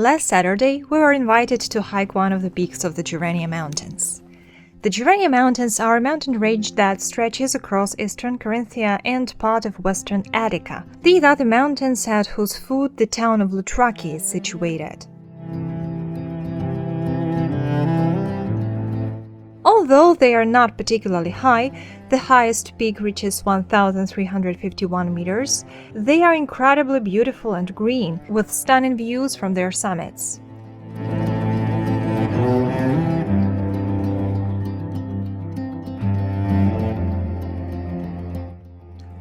Last Saturday, we were invited to hike one of the peaks of the Gerania Mountains. The Gerania Mountains are a mountain range that stretches across eastern Carinthia and part of western Attica. These are the mountains at whose foot the town of Loutraki is situated. Although they are not particularly high, the highest peak reaches 1,351 meters, they are incredibly beautiful and green, with stunning views from their summits.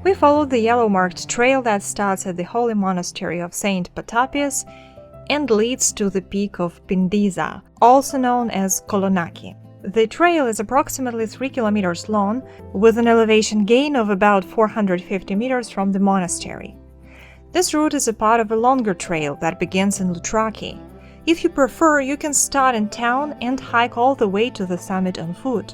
We followed the yellow-marked trail that starts at the holy monastery of Saint Patapias and leads to the peak of Pindiza, also known as Kolonaki. The trail is approximately 3 kilometers long, with an elevation gain of about 450 meters from the monastery. This route is a part of a longer trail that begins in Loutraki. If you prefer, you can start in town and hike all the way to the summit on foot.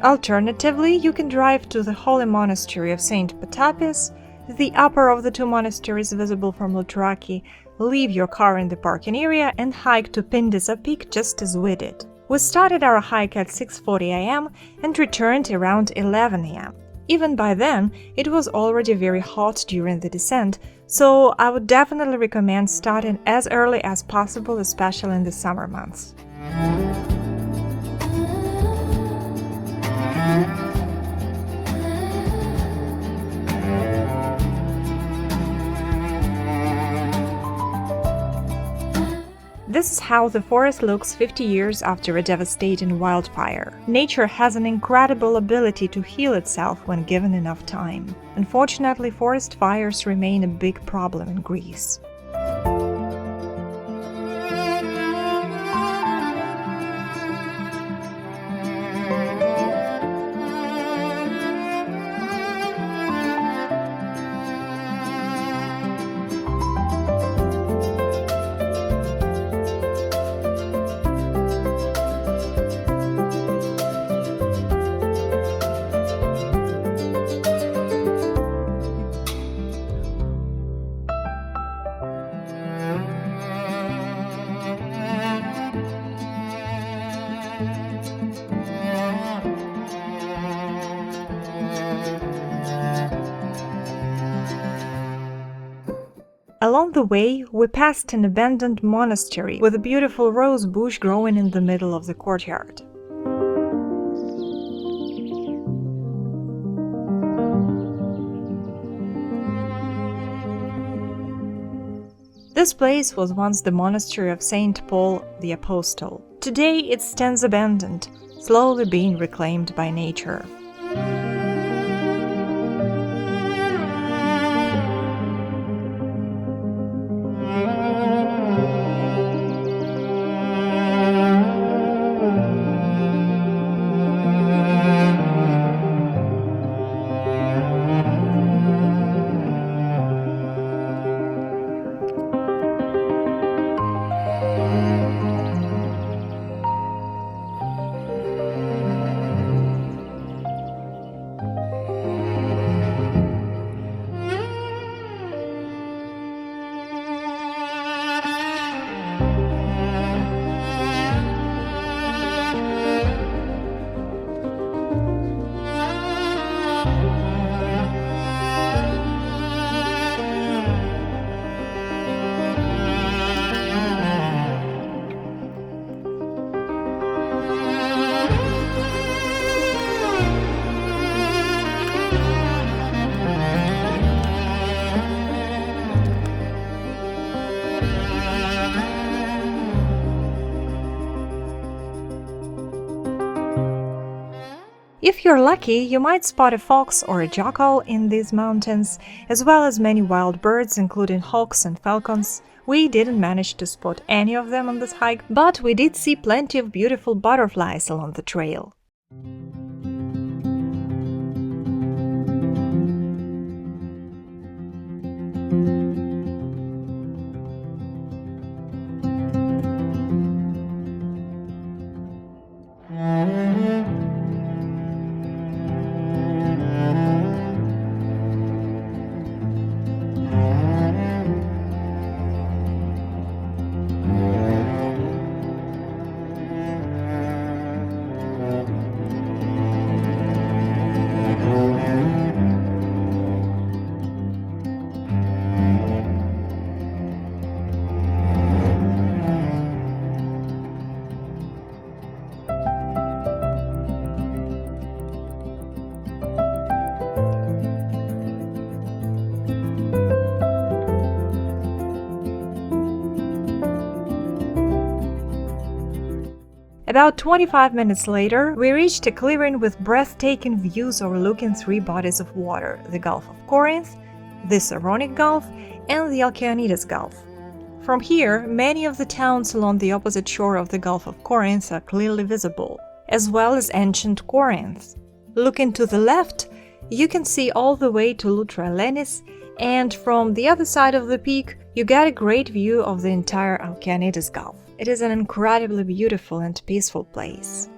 Alternatively, you can drive to the holy monastery of Saint Patapias, the upper of the two monasteries visible from Loutraki, leave your car in the parking area and hike to Pindiza Peak just as we did. We started our hike at 6:40 a.m. and returned around 11 a.m. Even by then, it was already very hot during the descent, so I would definitely recommend starting as early as possible, especially in the summer months. This is how the forest looks 50 years after a devastating wildfire. Nature has an incredible ability to heal itself when given enough time. Unfortunately, forest fires remain a big problem in Greece. Along the way, we passed an abandoned monastery with a beautiful rose bush growing in the middle of the courtyard. This place was once the monastery of Saint Paul the Apostle. Today it stands abandoned, slowly being reclaimed by nature. If you're lucky, you might spot a fox or a jackal in these mountains, as well as many wild birds, including hawks and falcons. We didn't manage to spot any of them on this hike, but we did see plenty of beautiful butterflies along the trail. About 25 minutes later, we reached a clearing with breathtaking views overlooking three bodies of water: the Gulf of Corinth, the Saronic Gulf, and the Alkyonidas Gulf. From here, many of the towns along the opposite shore of the Gulf of Corinth are clearly visible, as well as ancient Corinth. Looking to the left, you can see all the way to Loutraki, and from the other side of the peak, you get a great view of the entire Alkyonidas Gulf. It is an incredibly beautiful and peaceful place.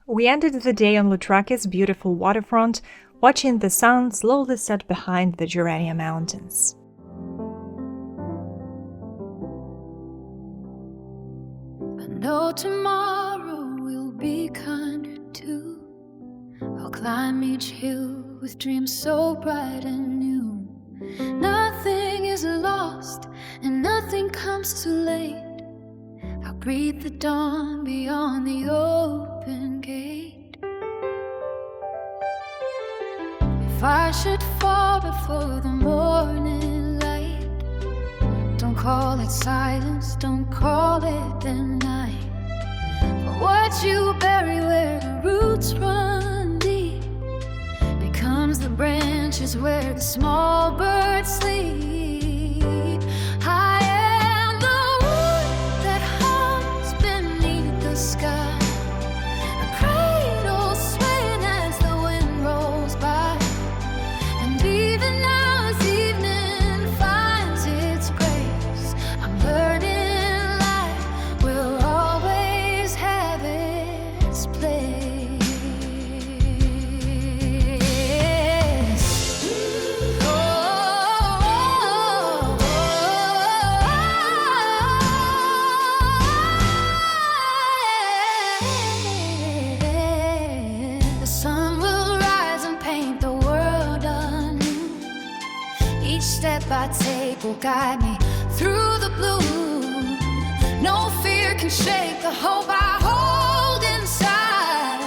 We ended the day on Loutraki's beautiful waterfront, watching the sun slowly set behind the Gerania mountains. I know tomorrow will be kinder too. I'll climb each hill with dreams so bright and new. Nothing is lost and nothing comes too late. I'll greet the dawn beyond the open gate. If I should fall before the morning light, don't call it silence, don't call it the night. But what you bury where the roots run deep becomes the branches where the small birds sleep. I am the wood that hums beneath the sky, a cradle swaying as the wind rolls by. And even now as evening finds its grace, I'm learning life will always have its place. The sun will rise and paint the world anew. Each step I take will guide me through the blue. No fear can shake the hope I hold inside.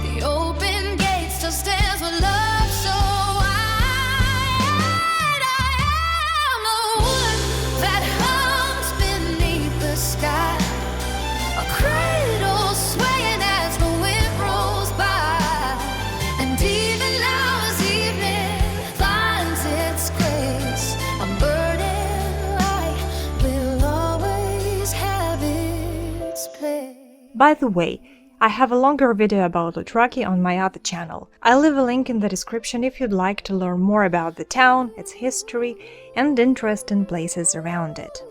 The open gate still stands with love so wide. I am the wood that hums beneath the sky, a cradle swaying as the wind rolls by. And even now as evening finds its grace, a burning light will always have its place. By the way, I have a longer video about Loutraki on my other channel. I'll leave a link in the description if you'd like to learn more about the town, its history, and interesting places around it.